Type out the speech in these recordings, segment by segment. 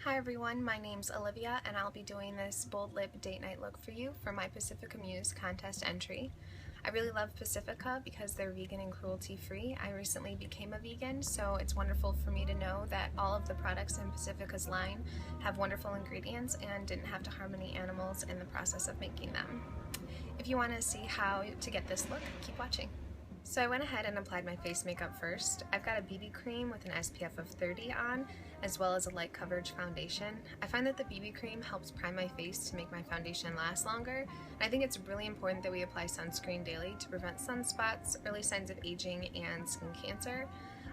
Hi everyone, my name's Olivia and I'll be doing this bold lip date night look for you for my Pacifica Muse contest entry. I really love Pacifica because they're vegan and cruelty free. I recently became a vegan, so it's wonderful for me to know that all of the products in Pacifica's line have wonderful ingredients and didn't have to harm any animals in the process of making them. If you want to see how to get this look, keep watching. So I went ahead and applied my face makeup first. I've got a BB cream with an SPF of 30 on, as well as a light coverage foundation. I find that the BB cream helps prime my face to make my foundation last longer, and I think it's really important that we apply sunscreen daily to prevent sunspots, early signs of aging, and skin cancer.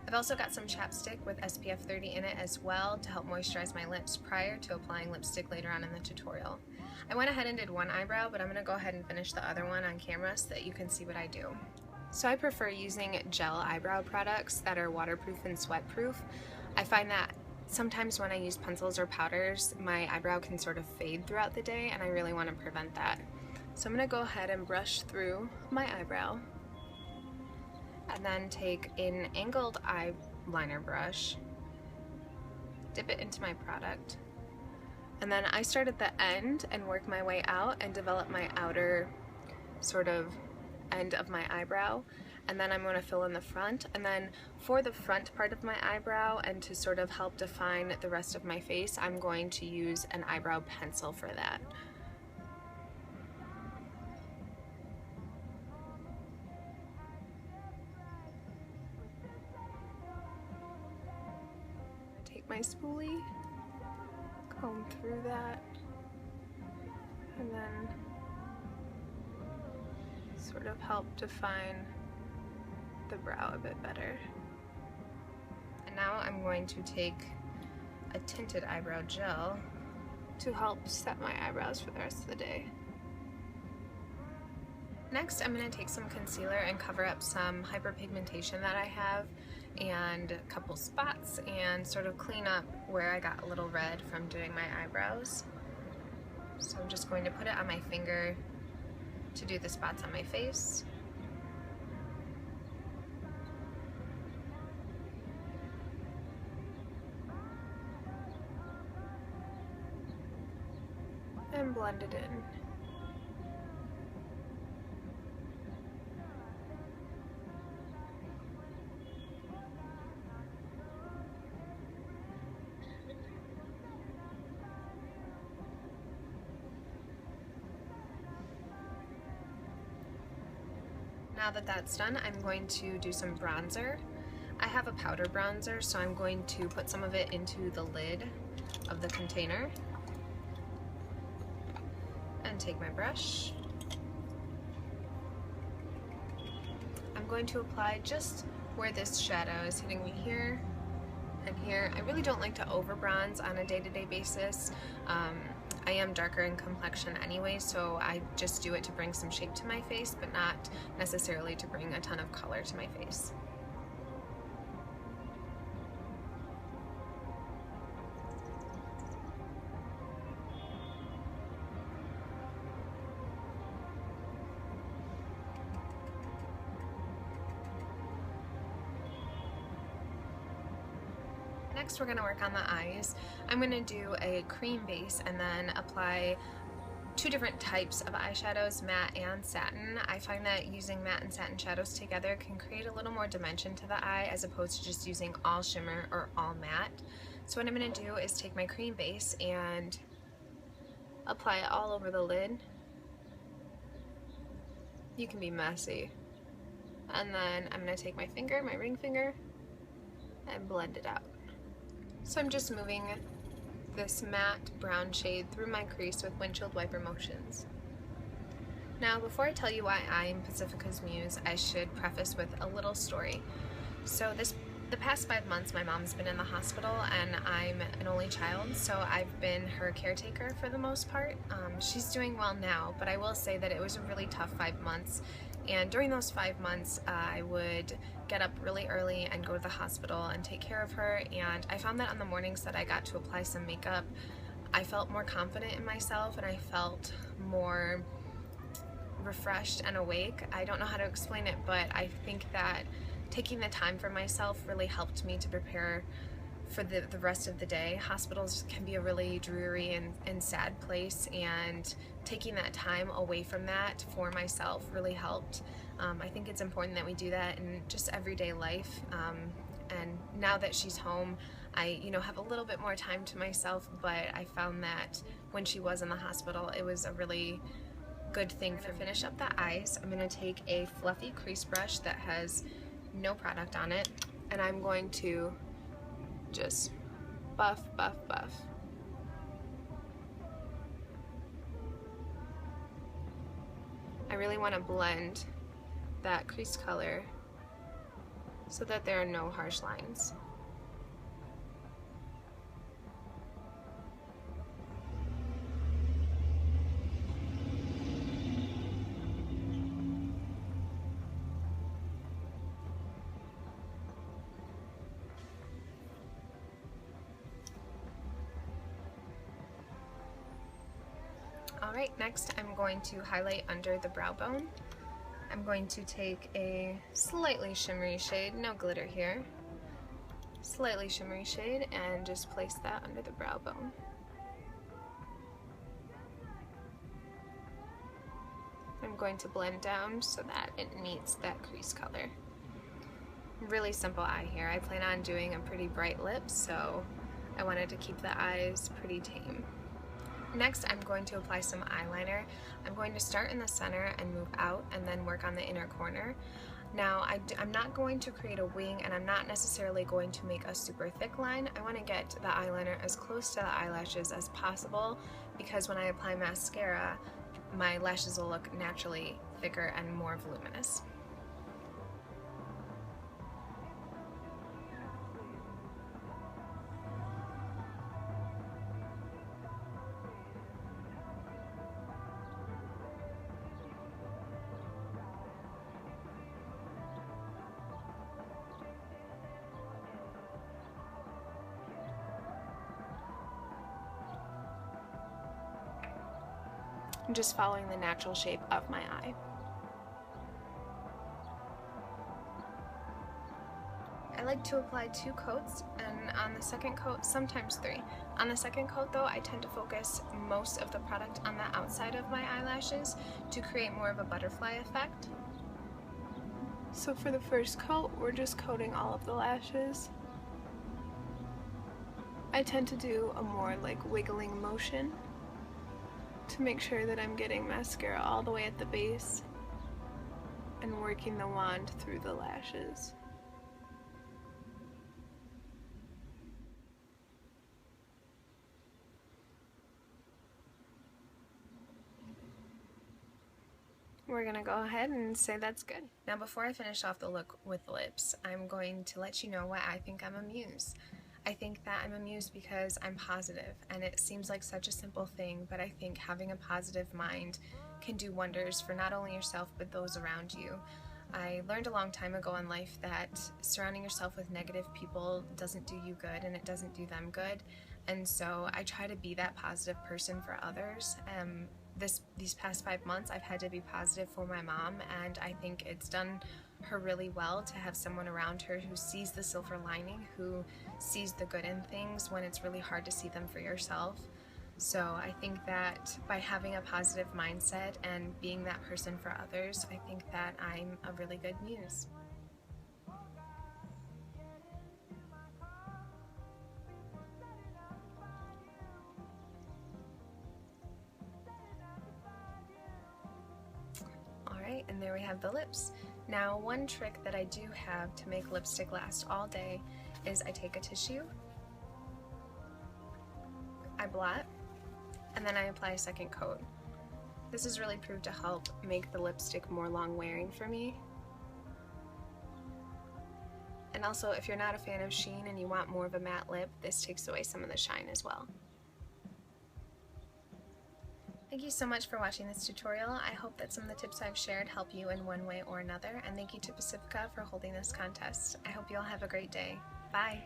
I've also got some chapstick with SPF 30 in it as well to help moisturize my lips prior to applying lipstick later on in the tutorial. I went ahead and did one eyebrow, but I'm going to go ahead and finish the other one on camera so that you can see what I do. So I prefer using gel eyebrow products that are waterproof and sweatproof. I find that sometimes when I use pencils or powders, my eyebrow can sort of fade throughout the day, and I really want to prevent that. So I'm going to go ahead and brush through my eyebrow and then take an angled eyeliner brush, dip it into my product, and then I start at the end and work my way out and develop my outer sort of end of my eyebrow, and then I'm going to fill in the front. And then for the front part of my eyebrow and to sort of help define the rest of my face, I'm going to use an eyebrow pencil for that. Take my spoolie, comb through that, and then sort of help define the brow a bit better. And now I'm going to take a tinted eyebrow gel to help set my eyebrows for the rest of the day. Next, I'm going to take some concealer and cover up some hyperpigmentation that I have and a couple spots and sort of clean up where I got a little red from doing my eyebrows. So I'm just going to put it on my finger to do the spots on my face. And blend it in. Now that that's done, I'm going to do some bronzer. I have a powder bronzer, so I'm going to put some of it into the lid of the container and take my brush. I'm going to apply just where this shadow is hitting me here and here. I really don't like to over bronze on a day-to-day basis. I am darker in complexion anyway, so I just do it to bring some shape to my face, but not necessarily to bring a ton of color to my face. Next, we're going to work on the eyes. I'm going to do a cream base and then apply two different types of eyeshadows, matte and satin. I find that using matte and satin shadows together can create a little more dimension to the eye as opposed to just using all shimmer or all matte. So what I'm going to do is take my cream base and apply it all over the lid. You can be messy. And then I'm going to take my finger, my ring finger, and blend it out. So I'm just moving this matte brown shade through my crease with windshield wiper motions. Now, before I tell you why I'm Pacifica's Muse, I should preface with a little story. So the past 5 months, my mom's been in the hospital and I'm an only child, so I've been her caretaker for the most part. She's doing well now, but I will say that it was a really tough 5 months. And during those 5 months, I would get up really early and go to the hospital and take care of her. And I found that on the mornings that I got to apply some makeup, I felt more confident in myself and I felt more refreshed and awake. I don't know how to explain it, but I think that taking the time for myself really helped me to prepare for the rest of the day. Hospitals can be a really dreary and sad place, and taking that time away from that for myself really helped. I think it's important that we do that in just everyday life. And now that she's home, I have a little bit more time to myself, but I found that when she was in the hospital, it was a really good thing. To finish up the eyes, I'm going to take a fluffy crease brush that has no product on it, and I'm going to just buff, buff, buff. I really want to blend that crease color so that there are no harsh lines. Alright, next I'm going to highlight under the brow bone. I'm going to take a slightly shimmery shade, no glitter here, slightly shimmery shade, and just place that under the brow bone. I'm going to blend down so that it meets that crease color. Really simple eye here. I plan on doing a pretty bright lip, so I wanted to keep the eyes pretty tame. Next, I'm going to apply some eyeliner. I'm going to start in the center and move out and then work on the inner corner. Now, I'm not going to create a wing, and I'm not necessarily going to make a super thick line. I want to get the eyeliner as close to the eyelashes as possible, because when I apply mascara, my lashes will look naturally thicker and more voluminous. I'm just following the natural shape of my eye. I like to apply 2 coats, and on the second coat, sometimes 3. On the second coat though, I tend to focus most of the product on the outside of my eyelashes to create more of a butterfly effect. So for the first coat, we're just coating all of the lashes. I tend to do a more like wiggling motion to make sure that I'm getting mascara all the way at the base and working the wand through the lashes. We're gonna go ahead and say that's good. Now, before I finish off the look with lips, I'm going to let you know why I think I'm a muse. I think that I'm a muse because I'm positive, and it seems like such a simple thing, but I think having a positive mind can do wonders for not only yourself but those around you. I learned a long time ago in life that surrounding yourself with negative people doesn't do you good, and it doesn't do them good, and so I try to be that positive person for others. These past 5 months I've had to be positive for my mom, and I think it's done her really well to have someone around her who sees the silver lining, who sees the good in things when it's really hard to see them for yourself. So I think that by having a positive mindset and being that person for others, I think that I'm a really good muse. Alright, and there we have the lips. Now, one trick that I do have to make lipstick last all day is I take a tissue, I blot, and then I apply a second coat. This has really proved to help make the lipstick more long wearing for me. And also, if you're not a fan of sheen and you want more of a matte lip, this takes away some of the shine as well. Thank you so much for watching this tutorial. I hope that some of the tips I've shared help you in one way or another, and thank you to Pacifica for holding this contest. I hope you all have a great day. Bye!